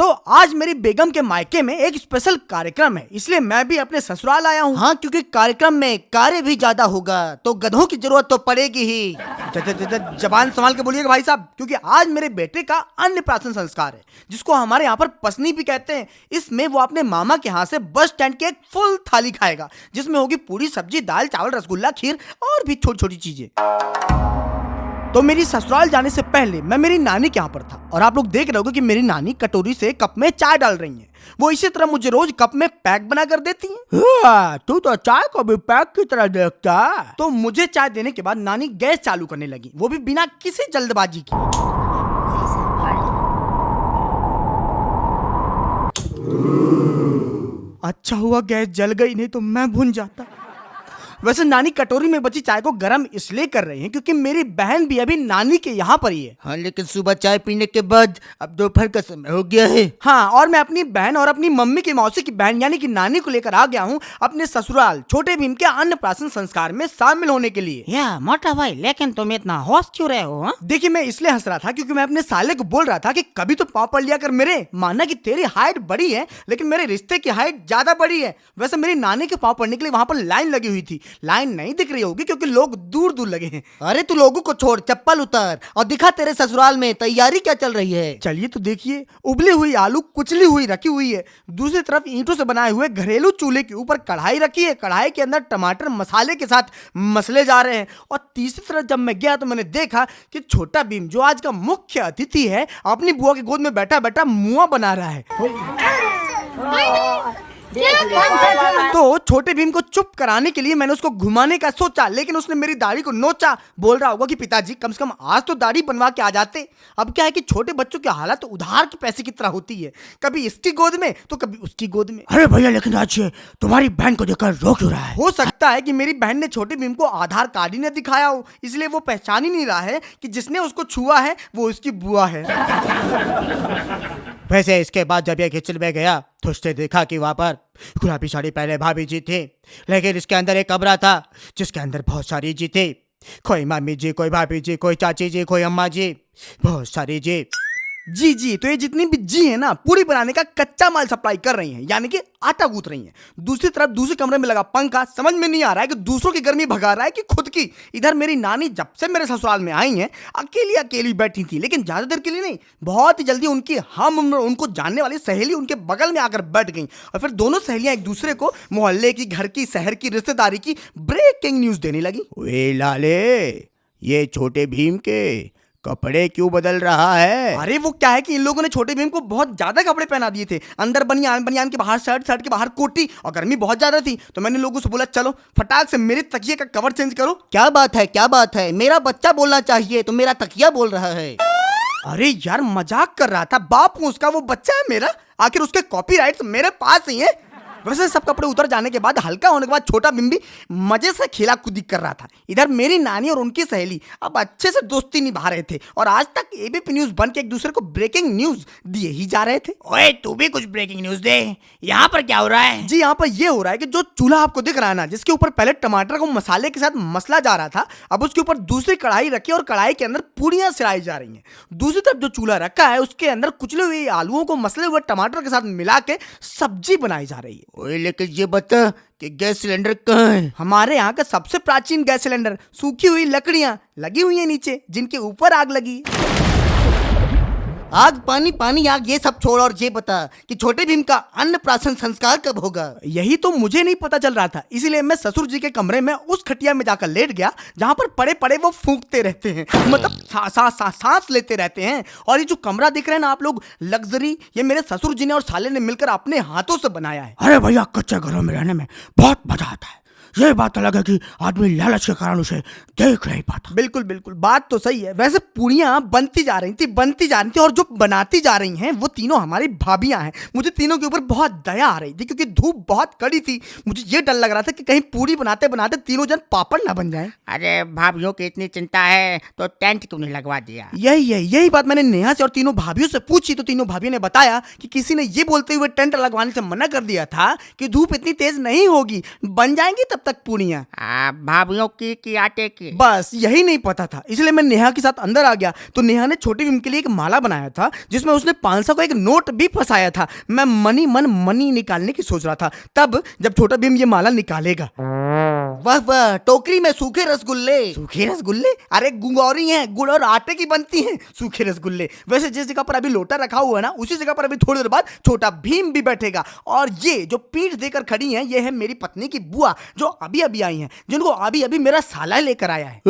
तो आज मेरी बेगम के मायके में एक स्पेशल कार्यक्रम है, इसलिए मैं भी अपने ससुराल आया हूँ। हाँ, क्योंकि कार्यक्रम में कार्य भी ज्यादा होगा तो गधों की जरूरत तो पड़ेगी ही। जबान संभाल के बोलिएगा भाई साहब, क्योंकि आज मेरे बेटे का अन्नप्राशन संस्कार है, जिसको हमारे यहाँ पर पसनी भी कहते हैं। इसमें वो अपने मामा के यहाँ से बस स्टैंड की एक फुल थाली खाएगा, जिसमें होगी पूरी, सब्जी, दाल, चावल, रसगुल्ला, खीर और भी छोटी छोटी चीजें। तो मेरी ससुराल जाने से पहले मैं मेरी नानी के यहाँ पर था और आप लोग देख रहे होगे कि मेरी नानी कटोरी से कप में चाय डाल रही हैं। वो इसी तरह मुझे रोज कप में पैक बना कर देती हैं। तू तो चाय को भी पैक की तरह देखता है। तो मुझे चाय देने के बाद नानी गैस चालू करने लगी, वो भी बिना किसी जल्दबाजी की। अच्छा हुआ गैस जल गई, नहीं तो मैं भून जाता। वैसे नानी कटोरी में बची चाय को गर्म इसलिए कर रही हैं क्योंकि मेरी बहन भी अभी नानी के यहाँ पर ही है। हाँ, लेकिन सुबह चाय पीने के बाद अब दोपहर का समय हो गया है। हाँ, और मैं अपनी बहन और अपनी मम्मी की मौसी की बहन यानी कि नानी को लेकर आ गया हूँ अपने ससुराल छोटे भीम के अन्नप्राशन संस्कार में शामिल होने के लिए। या मोटा भाई, लेकिन तुम इतना होश क्यों रहे हो? देखिए, मैं इसलिए हंस रहा था क्योंकि मैं अपने साले को बोल रहा था कि कभी तो पाँव पड़ लिया कर मेरे। माना कि तेरी हाइट बड़ी है लेकिन मेरे रिश्ते की हाइट ज्यादा बड़ी है। वैसे मेरी नानी के पाँव पड़ने के लिए वहाँ पर लाइन लगी हुई थी। लाइन नहीं दिख रही होगी क्योंकि लोग दूर दूर लगे हैं। अरे तू लोगों को छोड़, चप्पल उतार और दिखा तेरे ससुराल में तैयारी क्या चल रही है। चलिए तो देखिए, उबली हुई आलू कुचली हुई रखी हुई है। दूसरी तरफ ईंटों से बनाए हुए घरेलू चूल्हे के ऊपर कढ़ाई रखी है। कढ़ाई के अंदर टमाटर मसाले के साथ मसले जा रहे हैं। और तीसरी तरफ जब मैं गया तो मैंने देखा कि छोटा भीम, जो आज का मुख्य अतिथि है, अपनी बुआ की गोद में बैठा बैठा मुआ बना रहा है। तो छोटे भीम को चुप कराने के लिए मैंने उसको घुमाने का सोचा, लेकिन उसने मेरी दाढ़ी को नोचा। बोल रहा होगा कि पिताजी कम से कम आज तो दाढ़ी बनवा के आ जाते। अब क्या है कि छोटे बच्चों की हालत तो उधार के पैसे की तरह होती है, कभी इसकी गोद में तो कभी उसकी गोद में। अरे भैया, लेकिन आज तुम्हारी बहन को देखकर रो क्यों रहा है? हो सकता है कि मेरी बहन ने छोटे भीम को आधार कार्ड ही नहीं दिखाया हो, इसलिए वो पहचान ही नहीं रहा है कि जिसने उसको छुआ है वो उसकी बुआ है। वैसे इसके बाद जब ये किचन में गया तो उसने देखा कि वहाँ पर गुलाबी साड़ी पहले भाभी जी थी, लेकिन इसके अंदर एक कमरा था जिसके अंदर बहुत सारी जी थी। कोई मामी जी, कोई भाभी जी, कोई चाची जी, कोई अम्मा जी, बहुत सारी जी। जी, तो ये जितनी भी जी है ना, पूरी बनाने का कच्चा माल सप्लाई कर रही हैं, यानी कि आटा गूंथ रही हैं। दूसरी तरफ दूसरे कमरे में लगा पंखा समझ में नहीं आ रहा है कि दूसरों की गर्मी भगा रहा है कि खुद की। इधर मेरी नानी जब से मेरे ससुराल में आई हैं अकेली अकेली बैठी थी, लेकिन ज्यादा देर के लिए नहीं। बहुत ही जल्दी उनकी हम उम्र उनको जानने वाली सहेली उनके बगल में आकर बैठ गई और फिर दोनों सहेलियां एक दूसरे को मोहल्ले की, घर की, शहर की, रिश्तेदारी की ब्रेकिंग न्यूज देने लगी। वे लाले, ये छोटे भीम के कपड़े क्यों बदल रहा है? अरे वो क्या है कि इन लोगों ने छोटे भीम को बहुत ज्यादा कपड़े पहना दिए थे। अंदर बनियान, बनियान के बाहर शर्ट, शर्ट के बाहर कोटी, और गर्मी बहुत ज्यादा थी। तो मैंने लोगों से बोला चलो फटाक से मेरे तकिए का कवर चेंज करो। क्या बात है, क्या बात है? मेरा बच्चा बोलना चाहिए, तो मेरा तकिया बोल रहा है। अरे यार, मजाक कर रहा था। बाप हूं उसका, वो बच्चा है मेरा। आखिर उसके कॉपीराइट्स मेरे पास ही है। वैसे सब कपड़े उतर जाने के बाद, हल्का होने के बाद, छोटा भीम भी मजे से खेला कूदी कर रहा था। इधर मेरी नानी और उनकी सहेली अब अच्छे से दोस्ती निभा रहे थे और आज तक एबीपी न्यूज बन के एक दूसरे को ब्रेकिंग न्यूज दिए ही जा रहे थे। ओए, तू भी कुछ ब्रेकिंग न्यूज दे। यहाँ पर क्या हो रहा है? जी, यहाँ पर ये हो रहा है कि जो चूल्हा आपको दिख रहा है ना, जिसके ऊपर पहले टमाटर को मसाले के साथ मसला जा रहा था, अब उसके ऊपर दूसरी कढ़ाई रखी और कढ़ाई के अंदर पूड़ियां सिलाई जा रही हैं। दूसरी तरफ जो चूल्हा रखा है उसके अंदर कुचले हुए आलूओं को मसले हुए टमाटर के साथ मिला के सब्जी बनाई जा रही है। ओए, लेकिन ये बता कि गैस सिलेंडर कहाँ है? हमारे यहाँ का सबसे प्राचीन गैस सिलेंडर, सूखी हुई लकड़ियां लगी हुई है नीचे, जिनके ऊपर आग लगी। आग, पानी, पानी, आग, ये सब छोड़ और ये बता कि छोटे भीम का अन्नप्राशन संस्कार कब होगा? यही तो मुझे नहीं पता चल रहा था, इसलिए मैं ससुर जी के कमरे में उस खटिया में जाकर लेट गया जहां पर पड़े पड़े वो फूंकते रहते हैं, मतलब सांस लेते रहते हैं। और ये जो कमरा दिख रहे हैं ना आप लोग, लग्जरी, ये मेरे ससुर जी ने और साले ने मिलकर अपने हाथों से बनाया है। अरे भैया, कच्चे घरों में रहने में बहुत मजा आता है। ये बात अलग है कि आदमी लालच के कारण उसे देख नहीं पाता। बिल्कुल बिल्कुल, बात तो सही है। वैसे पूड़ियां बनती जा रही थी और जो बनाती जा रही हैं वो तीनों हमारी भाभियां हैं। मुझे तीनों के ऊपर बहुत दया आ रही थी क्योंकि धूप बहुत कड़ी थी। मुझे ये डर लग रहा था कि कहीं पूड़ी बनाते बनाते तीनों जन पापड़ ना बन जाए। अरे भाभीियों की इतनी चिंता है तो टेंट क्यों नहीं लगवा दिया? यही बात मैंने नेहा से और तीनों भाभियों से पूछी तो तीनों भाभियों ने बताया कि किसी ने ये बोलते हुए टेंट लगवाने से मना कर दिया था कि धूप इतनी तेज नहीं होगी, बन जाएंगी तब तक पूड़ियाँ। भाभीियों की आटे की। बस यही नहीं पता था, इसलिए मैं नेहा के साथ अंदर आ गया तो नेहा ने छोटे भीम के लिए एक माला बनाया था जिसमें उसने 500 का एक नोट भी फंसाया था। मैं मनी निकालने की सोच रहा था तब जब छोटा भीम ये माला निकालेगा। वाह वाह, टोकरी में सूखे रसगुल्ले। सूखे रसगुल्ले? अरे गुंगौरी हैं, गुड़ और आटे की बनती हैं सूखे रसगुल्ले। वैसे जिस जगह पर अभी लोटा रखा हुआ है ना, उसी जगह पर अभी थोड़ी देर बाद छोटा भीम भी बैठेगा। और ये जो पीठ देकर खड़ी हैं, ये है मेरी पत्नी की बुआ जो अभी अभी आई हैं, जिनको अभी अभी मेरा साला लेकर आया है।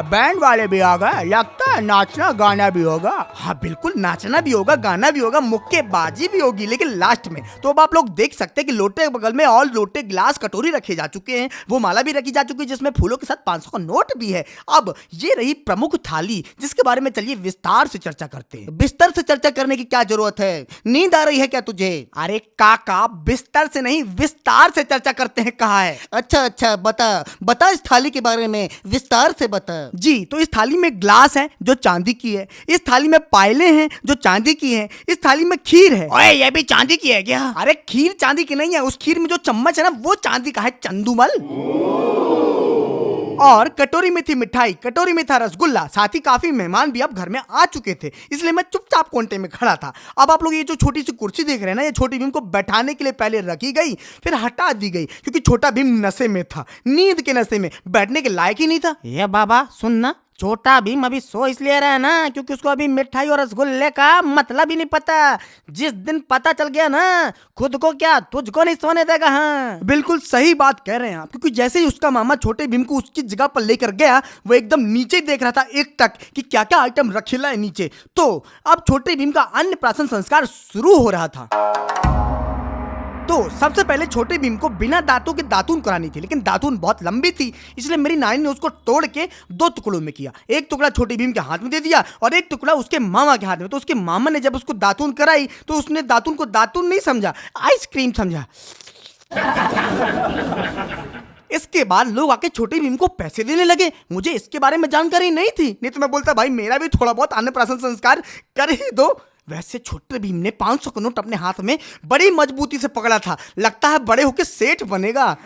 बैंड वाले भी आ गए, लगता है नाचना गाना भी होगा। हाँ बिल्कुल, नाचना भी होगा, गाना भी होगा, मुक्केबाजी भी होगी, लेकिन लास्ट में। तो अब आप लोग देख सकते हैं कि लोटे के बगल में और लोटे, गिलास, कटोरी रखे जा चुके हैं, वो माला भी रखी जा चुकी है जिसमें फूलों के साथ 500 का नोट भी है। अब ये रही प्रमुख थाली जिसके बारे में चलिए विस्तार से चर्चा करते हैं। बिस्तर से चर्चा करने की क्या जरूरत है? नींद आ रही है क्या तुझे? अरे काका, बिस्तर से नहीं विस्तार से चर्चा करते हैं कहा है। अच्छा बता इस थाली के बारे में विस्तार से बता। जी, तो इस थाली में ग्लास है जो चांदी की है, इस थाली में पायलें हैं जो चांदी की हैं, इस थाली में खीर है। ओए, ये भी चांदी की है क्या? अरे खीर चांदी की नहीं है, उस खीर में जो चम्मच है ना वो चांदी का है, चंदूमल। और कटोरी में थी मिठाई, कटोरी में था रसगुल्ला। साथ ही काफी मेहमान भी अब घर में आ चुके थे, इसलिए मैं चुपचाप कोने में खड़ा था। अब आप लोग ये जो छोटी सी कुर्सी देख रहे हैं ना, ये छोटी भीम को बैठाने के लिए पहले रखी गई, फिर हटा दी गई क्योंकि छोटा भीम नशे में था, नींद के नशे में, बैठने के लायक ही नहीं था। ये बाबा सुनना, छोटा भीम अभी सो इसलिए रहा है ना क्योंकि उसको अभी मिठाई और रसगुल्ले का मतलब ही नहीं पता। जिस दिन पता चल गया ना, खुद को क्या तुझको नहीं सोने देगा। हाँ बिल्कुल सही बात कह रहे हैं आप, क्योंकि जैसे ही उसका मामा छोटे भीम को उसकी जगह पर लेकर गया, वो एकदम नीचे देख रहा था एक टक कि क्या क्या आइटम रखेला है नीचे। तो अब छोटे भीम का अन्नप्राशन संस्कार शुरू हो रहा था। तो सबसे पहले छोटे भीम को बिना दांतों के दातून करानी थी, लेकिन दातून बहुत लंबी थी, इसलिए मेरी नानी ने उसको तोड़ के 2 टुकड़ों में किया। एक टुकड़ा छोटे भीम के हाथ में दे दिया और एक टुकड़ा उसके मामा के हाथ में। तो उसके मामा ने जब उसको दातून कराई तो उसने दातून को दातून नहीं समझा, आइसक्रीम समझा। इसके बाद लोग आके छोटे भीम को पैसे देने लगे। मुझे इसके बारे में जानकारी नहीं थी, नहीं तो मैं बोलता भाई मेरा भी थोड़ा बहुत अन्नप्राशन संस्कार कर ही दो। वैसे छोटे भीम ने 500 का नोट अपने हाथ में बड़ी मजबूती से पकड़ा था, लगता है बड़े होके सेठ बनेगा।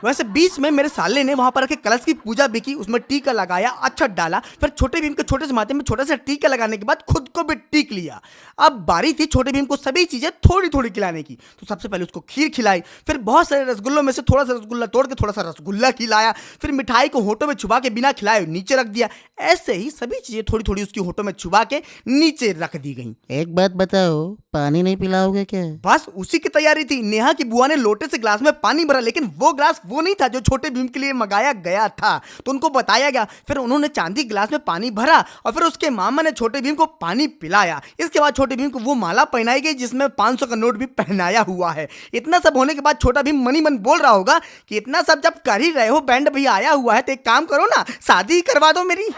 वैसे बीच में मेरे साले ने वहां पर रखे कलश की पूजा भी की, उसमें टीका लगाया, अक्षत डाला, फिर छोटे भीम के छोटे से माथे में छोटा सा टीका लगाने के बाद खुद को भी टीक लिया। अब बारी थी छोटे भीम को सभी चीजें थोड़ी थोड़ी खिलाने की। तो सबसे पहले उसको खीर खिलाई, फिर बहुत सारे रसगुल्लों में से थोड़ा सा रसगुल्ला तोड़ के थोड़ा सा रसगुल्ला खिलाया, फिर मिठाई को होठों में छुपा के बिना खिलाए नीचे रख दिया। ऐसे ही सभी चीजें थोड़ी थोड़ी उसकी होठों में छुपा के नीचे रख दी गई। एक बात बताओ, पानी नहीं पिलाओगे क्या? बस उसी की तैयारी थी। नेहा की बुआ ने लोटे से ग्लास में पानी भरा, लेकिन वो ग्लास वो नहीं था जो छोटे भीम के लिए मंगाया गया था। तो उनको बताया गया, फिर उन्होंने चांदी गिलास में पानी भरा और फिर उसके मामा ने छोटे भीम को पानी पिलाया। इसके बाद छोटे भीम को वो माला पहनाई गई जिसमें 500 का नोट भी पहनाया हुआ है। इतना सब होने के बाद छोटा भीम मनी मन बोल रहा होगा कि इतना सब जब कर ही रहे हो, बैंड भैया आया हुआ है, तो एक काम करो ना, शादी ही करवा दो मेरी।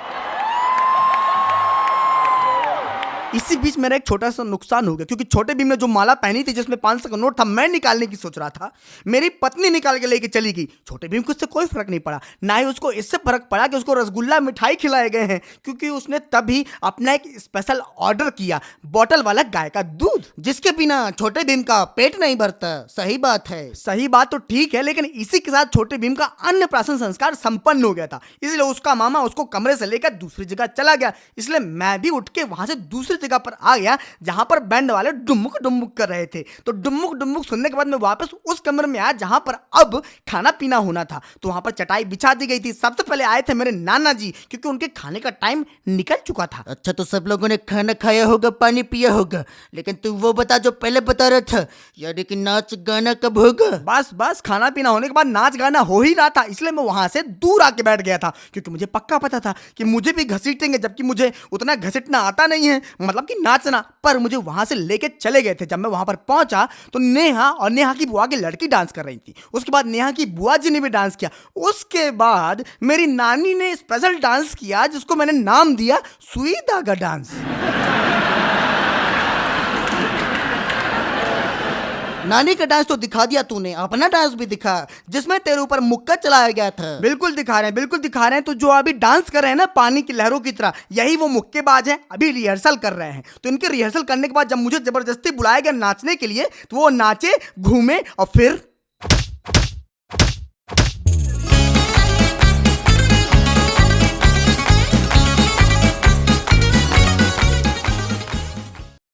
इसी बीच मेरा एक छोटा सा नुकसान हो गया, क्योंकि छोटे भीम ने जो माला पहनी थी जिसमें 500 का नोट था, मैं निकालने की सोच रहा था, मेरी पत्नी निकाल के लेके चली गई। छोटे भीम को इससे कोई फर्क नहीं पड़ा, ना ही उसको इससे फर्क पड़ा कि उसको रसगुल्ला मिठाई खिलाए गए हैं, क्योंकि उसने तभी अपना एक स्पेशल ऑर्डर किया, बॉटल वाला गाय का दूध, जिसके बिना छोटे भीम का पेट नहीं भरता। सही बात है। सही बात तो ठीक है, लेकिन इसी के साथ छोटे भीम का अन्नप्राशन संस्कार संपन्न हो गया था, इसलिए उसका मामा उसको कमरे से लेकर दूसरी जगह चला गया। इसलिए मैं भी उठ के वहां से दूसरी जगह पर आ गया जहां पर बैंड वाले डुमुक डुमुक कर रहे थे। तो डुमुक डुमुक सुनने के बाद मैं वापस उस कमरे में आया जहां पर अब खाना पीना होना था। तो वहां पर चटाई बिछा दी गई थी। सबसे पहले आए थे मेरे नाना जी, क्योंकि उनके खाने का टाइम निकल चुका था। अच्छा, तो सब लोगों ने खाना खाया होगा, पानी पिया होगा, लेकिन तू वो बता जो पहले बता रहा था, यानी कि नाच गाना कब होगा? बस खाना पीना होने के बाद नाच गाना हो ही रहा था, इसलिए मैं वहां से दूर आके बैठ गया था, क्योंकि मुझे पक्का पता था कि मुझे भी घसीटेंगे, जबकि मुझे उतना घसीटना आता नहीं है, मतलब कि नाचना। पर मुझे वहां से लेके चले गए थे। जब मैं वहां पर पहुंचा तो नेहा और नेहा की बुआ की लड़की डांस कर रही थी, उसके बाद नेहा की बुआ जी ने भी डांस किया, उसके बाद मेरी नानी ने स्पेशल डांस किया जिसको मैंने नाम दिया सुई धागा डांस। नानी का डांस तो दिखा दिया तूने, अपना डांस भी दिखा जिसमें तेरे ऊपर मुक्का चलाया गया था। बिल्कुल दिखा रहे हैं, बिल्कुल दिखा रहे हैं। तो जो अभी डांस कर रहे हैं ना पानी की लहरों की तरह, यही वो मुक्केबाज हैं, अभी रिहर्सल कर रहे हैं। तो इनके रिहर्सल करने के बाद जब मुझे जबरदस्ती बुलाया गया नाचने के लिए, तो वो नाचे, घूमे और फिर